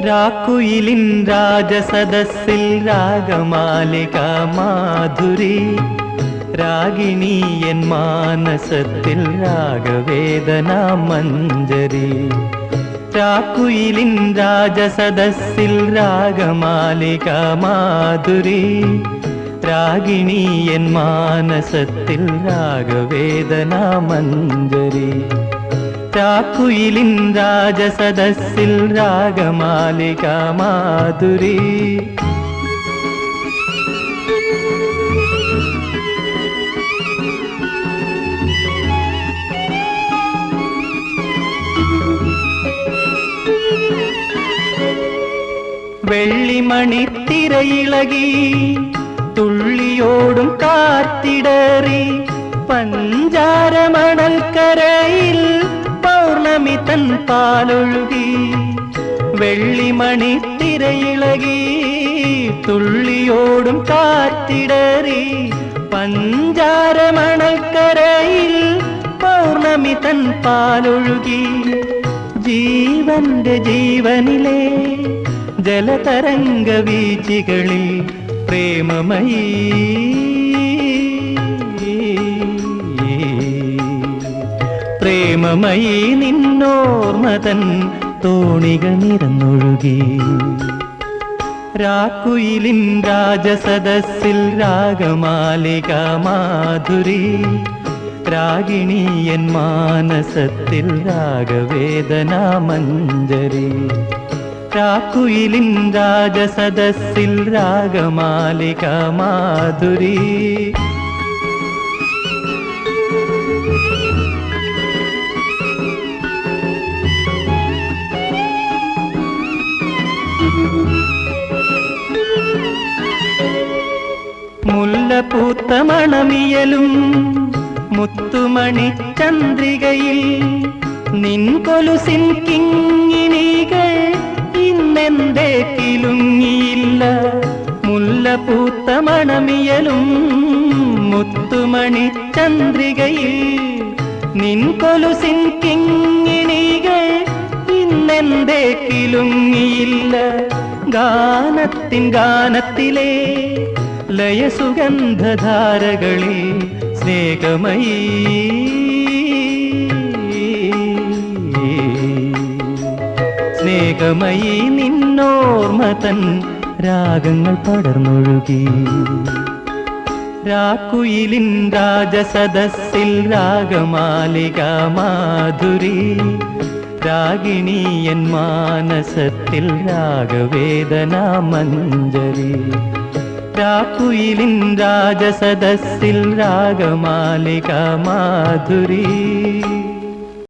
രാക്കുയിലിൻ രാജസദസ്സിൽ ragamalika Madhuri, Ragini N മാനസത്തിൽ രാഗവേദന മഞ്ജരി. രാക്കുയിലിൻ രാജസദസ്സിൽ ragamalika Madhuri, Ragini N മാനസത്തിൽ രാഗവേദന മഞ്ജരി. രാക്കുയിലിൻ രാജസദസ്സിൽ രാഗമാലിക മാധുരി. വെള്ളിമണിത്തിരയിളകി തുള്ളിയോടും കാറ്റിടറി, പഞ്ചാരമണൽക്കരയിൽ പൗർണമി തൻ പാലൊഴുകി. വെള്ളിമണിത്തിരയിളകി തുള്ളിയോടും കാറ്റിടറി, പഞ്ചാരമണൽക്കരയിൽ പൗർണമി തൻ പാലൊഴുകി. ജീവന്റെ ജീവനിലെ ജലതരംഗ വീചികളിൽ പ്രേമമയീ പ്രേമമയീ നിന്നോർമതൻ തോണികൾ നിറന്നൊഴുകി. രാക്കുയിലിൻ രാജസദസ്സിൽ രാഗമാലിക മാധുരി, രാഗിണി എൻ മാനസത്തിൽ രാഗവേദന മഞ്ജരി. രാക്കുയിലിൻ രാജസദസ്സിൽ രാഗമാലിക മാധുരി. മുല്ലപ്പൂത്ത മണമിയലും മുത്തുമണി ചന്ദ്രികയിൽ നിൻ കൊലുസിൻ കിങ്ങിണികൾ ഇന്നെന്തേ കിലുങ്ങിയില്ല. മുല്ലപ്പൂത്ത മണമിയലും മുത്തുമണി ചന്ദ്രികയിൽ നിൻ കൊലുസിൻ കിങ്ങിണികൾ ഇന്നെന്തേ കിലുങ്ങിയില്ല. ഗാനത്തിൻ ഗാനത്തിലെ ലയസുഗന്ധധാരകളിൽ സ്നേഹമയീ സ്നേഹമയീ നിന്നോർമതൻ രാഗങ്ങൾ പടർന്നൊഴുകി. രാക്കുയിലിൻ രാജസദസ്സിൽ രാഗമാലിക മാധുരി, രാഗിണി എൻ മാനസത്തിൽ രാഗവേദന മഞ്ജരി. രാക്കുയിലിൻ രാജസദസ്സിൽ രാഗമാലിക മാധുരി.